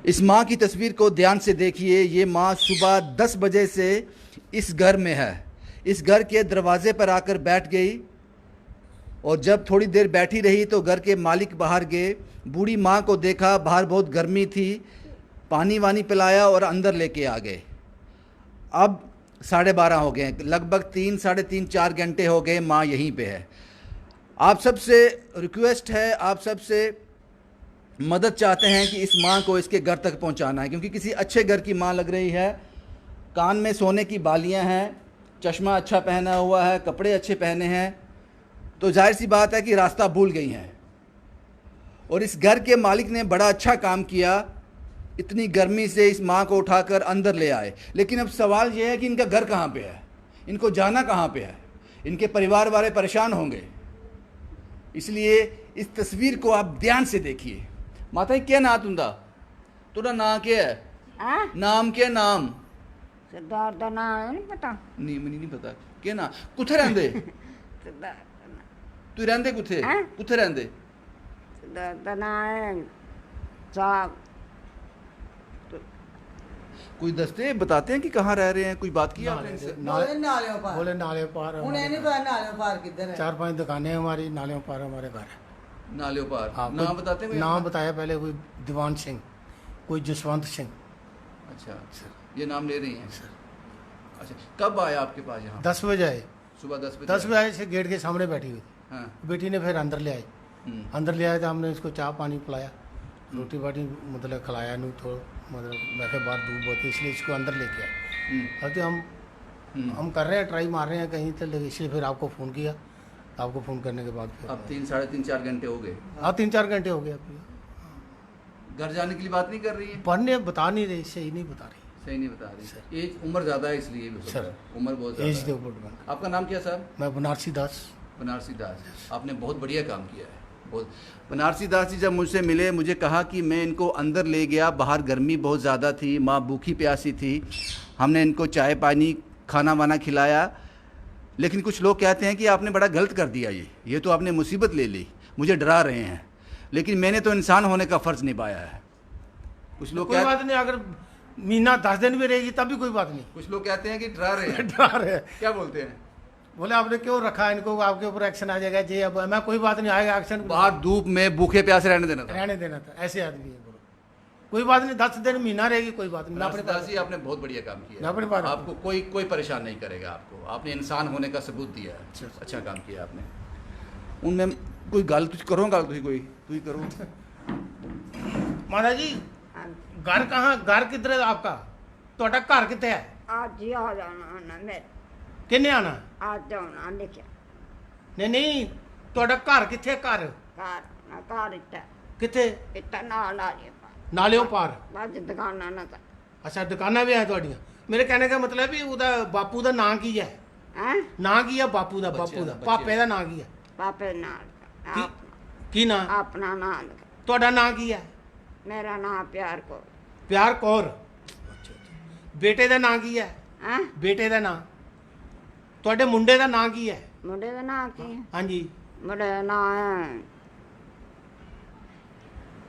इस माँ की तस्वीर को ध्यान से देखिए। ये माँ सुबह 10 बजे से इस घर में है। इस घर के दरवाजे पर आकर बैठ गई और जब थोड़ी देर बैठी रही तो घर के मालिक बाहर गए। बूढ़ी माँ को देखा, बाहर बहुत गर्मी थी, पानी वानी पिलाया और अंदर लेके आ गए। अब 12:30 हो गए, लगभग 3, साढ़े 3, 4 घंटे हो गए माँ यहीं पे है। आप सबसे रिक्वेस्ट है, आप सबसे मदद चाहते हैं कि इस माँ को इसके घर तक पहुँचाना है, क्योंकि किसी अच्छे घर की माँ लग रही है। कान में सोने की बालियाँ हैं, चश्मा अच्छा पहना हुआ है, कपड़े अच्छे पहने हैं, तो जाहिर सी बात है कि रास्ता भूल गई हैं। और इस घर के मालिक ने बड़ा अच्छा काम किया, इतनी गर्मी से इस माँ को उठाकर अंदर ले आए। लेकिन अब सवाल यह है कि इनका घर कहाँ पे है, इनको जाना कहाँ पे है, इनके परिवार वाले परेशान होंगे। इसलिए इस तस्वीर को आप ध्यान से देखिए। माता क्या ना तुंदा तुरा ना क्या है? नाम क्या? नाम सरदार दा नाम नहीं पता। नहीं, मैंने नहीं पता। क्या ना कुत्थे रहंदे? तू रहंदे कुत्थे? कुत्थे रहंदे? सरदार दा नाम साहब कोई दस्ते बताते हैं कि कहाँ रह रहे हैं? कोई बात की आपने इनसे? बोले नाले पार है। उन्हें नहीं पता नाले पार किधर है। 4-5 दुकानें हैं हमारी, नाले पार हमारे घर है। नाले पार। हाँ, नाम बताते हैं? नाम बताया पहले, कोई दीवान सिंह, कोई जसवंत सिंह। अच्छा सर, ये नाम ले रही हैं सर। अच्छा, कब आया आपके पास यहाँ? 10 बजे आए। सुबह 10 बजे? 10 बजे आए से गेट के सामने बैठी हुई थी। हाँ। बेटी ने फिर अंदर ले आई। अंदर ले आए तो हमने इसको चाय पानी पिलाया, रोटी बाटी मतलब खिलाया नहीं, तो मतलब मैं के बाहर धूप होती इसलिए इसको अंदर लेके आए। अब तो हम कर रहे हैं, ट्राई मार रहे हैं कहीं तो, इसलिए फिर आपको फ़ोन किया। आपको फ़ोन करने के बाद फिर अब 3, साढ़े 3, 4 घंटे हो गए। हाँ, 3-4 घंटे हो गए। अभी घर जाने के लिए बात नहीं कर रही है? पढ़ने बता नहीं रही, सही नहीं बता रही। सही नहीं बता रही। एज उम्र ज़्यादा है इसलिए भी हो सकता है। उम्र बहुत ज़्यादा एज है। के ऊपर। आपका नाम क्या साहब? मैं बनारसी दास। बनारसी दास। आपने बहुत बढ़िया काम किया है, बहुत। बनारसी दास जी जब मुझसे मिले, मुझे कहा कि मैं इनको अंदर ले गया, बाहर गर्मी बहुत ज़्यादा थी, माँ भूखी प्यासी थी, हमने इनको चाय पानी खाना वाना खिलाया। लेकिन कुछ लोग कहते हैं कि आपने बड़ा गलत कर दिया, ये तो आपने मुसीबत ले ली, मुझे डरा रहे हैं। लेकिन मैंने तो इंसान होने का फ़र्ज़ निभाया है। कुछ लोग कोई बात नहीं, अगर महीना 10 दिन भी रहेगी तब भी कोई बात नहीं। कुछ लोग कहते हैं कि डरा रहे हैं। डरा रहे हैं। क्या बोलते हैं? बोले आपने क्यों रखा इनको, आपके ऊपर एक्शन आ जाएगा जी। अब मैं कोई बात नहीं, आएगा एक्शन। बाहर धूप में भूखे प्यासे रहने देना था। रहने देना था, ऐसे आदमी है। बोलो कोई बात नहीं, 10 दिन महीना रहेगी, कोई बात नहीं। बनारसी दास जी आपने बहुत बढ़िया काम किया। मैं अपनी बात आपको कोई परेशान नहीं करेगा। आपने इंसान होने का सबूत दिया है। अच्छा काम किया आपने। उनमें कोई गल तुझ करो, गल तू ही करो। माता जी घर कहाँ, घर किधर है आपका? ਤੁਹਾਡਾ घर कितने है? आज ही आ जाना ना मेरे, किन्ने आना? आज जाना लिखा नहीं नहीं, ਤੁਹਾਡਾ घर कितने? घर कार ना कार इतना कितने? इतना नाल आ गया नालियों पार। बस दुकाना ना था। अच्छा, दुकाना भी है ਤੁਹਾਡੀਆਂ। मेरे कहने का मतलब भी ਉਹਦਾ ਬਾਪੂ ਦਾ ਨਾਂ ਕੀ ਹੈ? हैं ਨਾਂ ਕੀ ਹੈ ਬਾਪੂ ਦਾ? ਬਾਪੂ ਦਾ ਪਾਪੇ ਦਾ ਨਾਂ ਕੀ ਹੈ? पापे नाल ਕੀ ਕੀ ਨਾਂ? अपना नाल ਤੁਹਾਡਾ ਨਾਂ ਕੀ ਹੈ? मेरा नाम प्यार को ਪਿਆਰ ਕੌਰ। ਬੇਟੇ ਦਾ ਨਾਂ ਕੀ ਹੈ? हैं ਬੇਟੇ ਦਾ ਨਾਂ? ਤੁਹਾਡੇ ਮੁੰਡੇ ਦਾ ਨਾਂ ਕੀ ਹੈ? मुंडे का नाम की है? ਹਾਂਜੀ। मुंडे का नाम है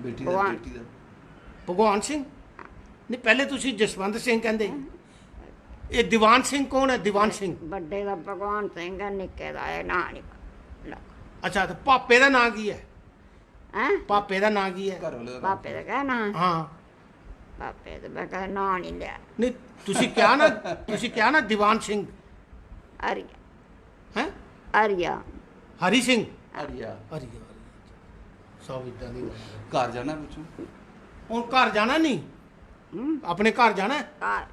बेटी भगवान। ਭਗਵਾਨ ਸਿੰਘ? ਨਹੀਂ, ਪਹਿਲੇ ਤੁਸੀਂ ਜਸਵੰਤ ਸਿੰਘ ਕਹਿੰਦੇ। ਇਹ ਦੀਵਾਨ ਸਿੰਘ ਕੌਣ ਹੈ? ਦੀਵਾਨ ਸਿੰਘ। बड़े का भगवान सिंह है, निके का है ना नहीं ਅੱਛਾ, ਤੇ ਪਾਪੇ ਦਾ ਨਾਂ ਕੀ ਹੈ? हैं ਪਾਪੇ ਦਾ ਨਾਂ ਕੀ ਹੈ? पापे का कहना है ਹਾਂ। पापे तो मैं कहा ना नहीं लिया ਨਹੀਂ, ਤੁਸੀਂ ਕਿਹਾ ਨਾ ਦੀਵਾਨ ਸਿੰਘ अरिया ਹੈ? अरिया ਹਰੀ ਸਿੰਘ। अड़िया ਹਰੀ ਸਭ ਇਦਾਂ ਦੀ घर जाना पूछो। ਹੁਣ ਘਰ ਜਾਣਾ ਨਹੀਂ? ਆਪਣੇ ਘਰ ਜਾਣਾ ਹੈ? कार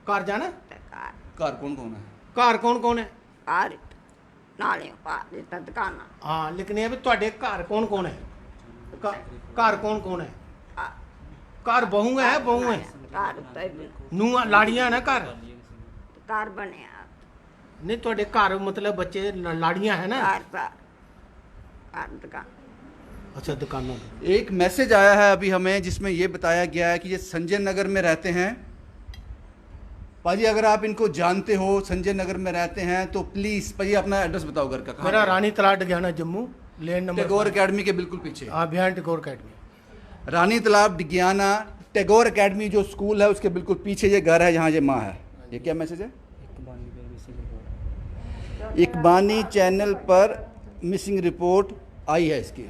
ਘਰ ਜਾਣਾ? कार घर कौन कौन है? ਘਰ ਕੌਣ ਕੌਣ ਹੈ? कार नाले पार इतना दुकाना ਹਾਂ, ਲੇਕਿਨ ਇਹ ਵੀ ਤੁਹਾਡੇ ਘਰ ਕੌਣ ਕੌਣ ਹੈ? ਘਰ ਕੌਣ ਕੌਣ ਹੈ? ਘਰ ਬਹੂ ਹੈ? ਬਹੂ ਹੈ? कार ਨੂੰਹਾਂ ਲਾੜੀਆਂ ਹੈ ਨਾ ਘਰ? कार बने नहीं, ਤੁਹਾਡੇ ਘਰ मतलब बच्चे लाड़ियां है ना? कार दुकान। अच्छा, दुकानों। एक मैसेज आया है अभी हमें जिसमें ये बताया गया है कि ये संजय नगर में रहते हैं। पाजी अगर आप इनको जानते हो, संजय नगर में रहते हैं, तो प्लीज़ पाजी अपना एड्रेस बताओ घर का। मेरा रानी तालाब Digiana Jammu, lane number Tagore academy के बिल्कुल पीछे। हाँ, बिहाइंड टैगोर अकेडमी। रानी तालाब डिगियाना टैगोर एकेडमी जो स्कूल है उसके बिल्कुल पीछे ये घर है जहाँ ये माँ है। ये क्या मैसेज है? इकबानी चैनल पर मिसिंग रिपोर्ट आई है इसकी।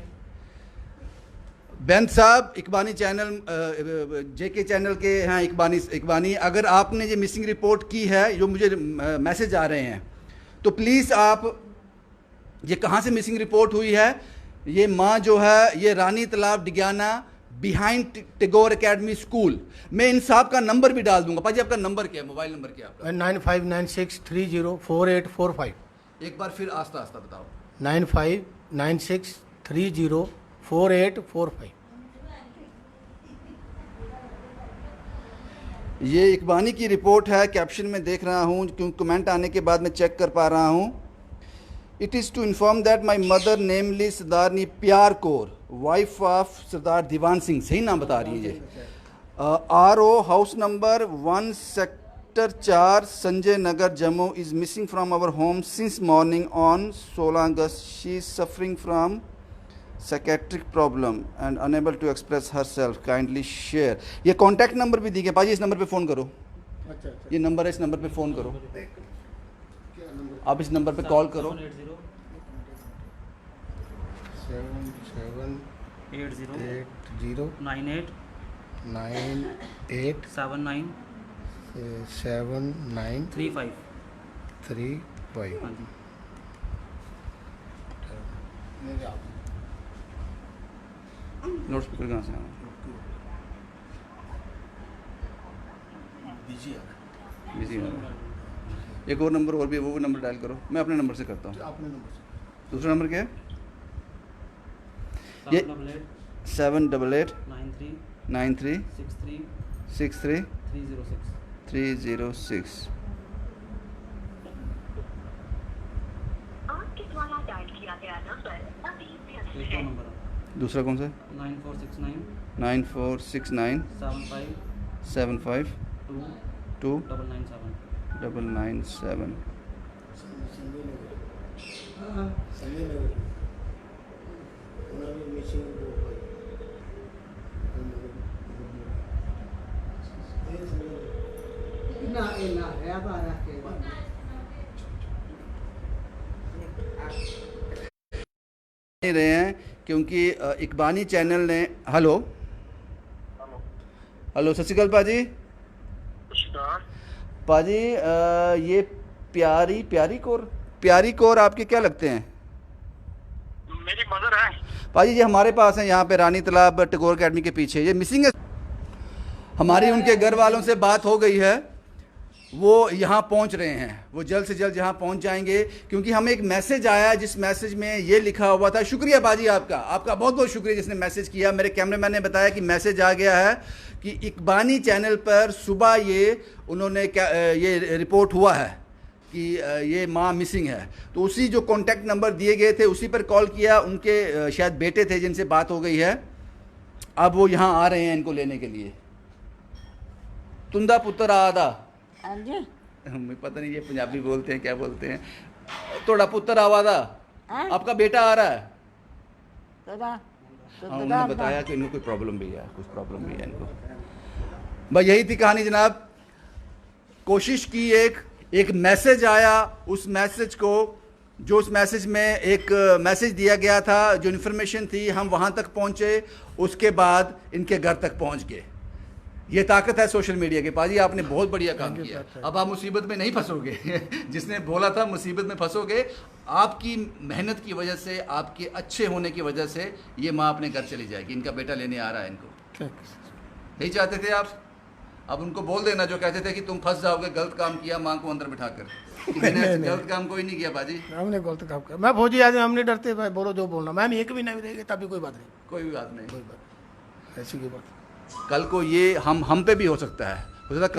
बेंत साहब इकबानी चैनल जेके चैनल के हैं इकबानी अगर आपने ये मिसिंग रिपोर्ट की है, जो मुझे मैसेज आ रहे हैं, तो प्लीज़ आप ये कहाँ से मिसिंग रिपोर्ट हुई है? ये माँ जो है ये रानी तालाब डिग्याना बिहाइंड टैगोर एकेडमी स्कूल। मैं इन साहब का नंबर भी डाल दूंगा। पाजी आपका नंबर क्या है, मोबाइल नंबर क्या है आपका? 9596304845। एक बार फिर आस्ता आस्ता बताओ। 9596304845। ये इकबानी की रिपोर्ट है, कैप्शन में देख रहा हूँ क्योंकि कमेंट आने के बाद मैं चेक कर पा रहा हूँ। It is to inform that my mother namely Sardarni Pyar Kaur wife of Sardar Diwan Singh, सही नाम बता रही है ये, RO house number 1 sector 4 Sanjay Nagar Jammu is missing from our home since morning on 16 August. She is suffering from psychiatric problem and unable to express herself, kindly share. ये contact number भी दी गया। पाजी इस नंबर पे फ़ोन करो। अच्छा, ये नंबर है, इस नंबर पे फ़ोन करो। आप इस नंबर पे कॉल करो। 7780987935। नोट स्पीकर कहाँ से आ रहा है? बिजी आ रहा है। एक और नंबर और भी है, वो नंबर डायल करो। मैं अपने नंबर से करता हूँ। अपने नंबर से। दूसरा नंबर क्या है? ये 788936363 आपके द्वारा डायल किया गया नंबर अभी व्यस्त है। दूसरा कौन सा? 9469 75 2 997। नहीं रहे हैं क्योंकि इकबानी चैनल ने हेलो सत श्री अकाल पाजी। पाजी ये प्यारी कौर आपके क्या लगते हैं? मेरी मदर है। पाजी ये हमारे पास है यहाँ पे रानी तालाब टैगोर एकेडमी के पीछे, ये मिसिंग है। हमारी उनके घर वालों से बात हो गई है, वो यहाँ पहुँच रहे हैं, वो जल्द से जल्द यहाँ पहुँच जाएंगे क्योंकि हमें एक मैसेज आया जिस मैसेज में ये लिखा हुआ था। शुक्रिया बाजी आपका बहुत बहुत शुक्रिया जिसने मैसेज किया। मेरे कैमरामैन ने बताया कि मैसेज आ गया है कि इकबानी चैनल पर सुबह उन्होंने ये रिपोर्ट हुआ है कि ये माँ मिसिंग है। तो उसी जो कॉन्टैक्ट नंबर दिए गए थे उसी पर कॉल किया। उनके शायद बेटे थे जिनसे बात हो गई है, अब वो यहाँ आ रहे हैं इनको लेने के लिए। तुंदा पुत्र आदा, हाँ जी, हमें पता नहीं ये पंजाबी बोलते हैं क्या बोलते हैं। थोड़ा पुत्र आवादा, हाँ? आपका बेटा आ रहा है। हाँ, उन्होंने बताया कि इनको कोई प्रॉब्लम भी है, कुछ प्रॉब्लम भी है इनको। भाई यही थी कहानी जनाब। कोशिश की, एक मैसेज आया, उस मैसेज को उस मैसेज में एक मैसेज दिया गया था, जो इन्फॉर्मेशन थी हम वहाँ तक पहुँचे, उसके बाद इनके घर तक पहुँच गए। ये ताकत है सोशल मीडिया के। पाजी आपने बहुत बढ़िया काम किया। अब आप मुसीबत में नहीं फंसोगे जिसने बोला था मुसीबत में फंसोगे, आपकी मेहनत की वजह से, आपके अच्छे होने की वजह से ये माँ अपने घर चली जाएगी। इनका बेटा लेने आ रहा है इनको। यही चाहते थे आप? अब उनको बोल देना जो कहते थे कि तुम फंस जाओगे, गलत काम किया माँ को अंदर बिठाकर। मैंने गलत काम कोई नहीं किया बाजी, हमने गलत काम किया। मैं फौजी आदमी, हम नहीं डरते भाई, बोलो जो बोलना। मैम एक भी नहीं रहेगी तभी कोई बात नहीं, कोई भी बात नहीं। कोई बात ऐसी कोई बात। कल को ये हम पे भी हो सकता है। हो सकता है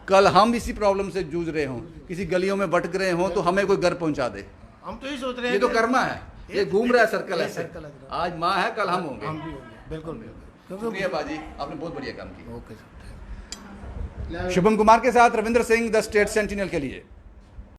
कल हम इसी प्रॉब्लम से जूझ रहे हों, किसी गलियों में भटक रहे हों, तो हमें कोई घर पहुंचा दे। हम तो यही सोच रहे हैं, ये तो कर्मा है, ये घूम रहा है सर्कल है। आज माँ है, कल हम होंगे। हम भी होंगे, बिल्कुल। शुक्रिया बाजी, आपने बहुत बढ़िया काम किया। Okay sir. शुभम कुमार के साथ Ravindra Singh, the state sentinel के लिए।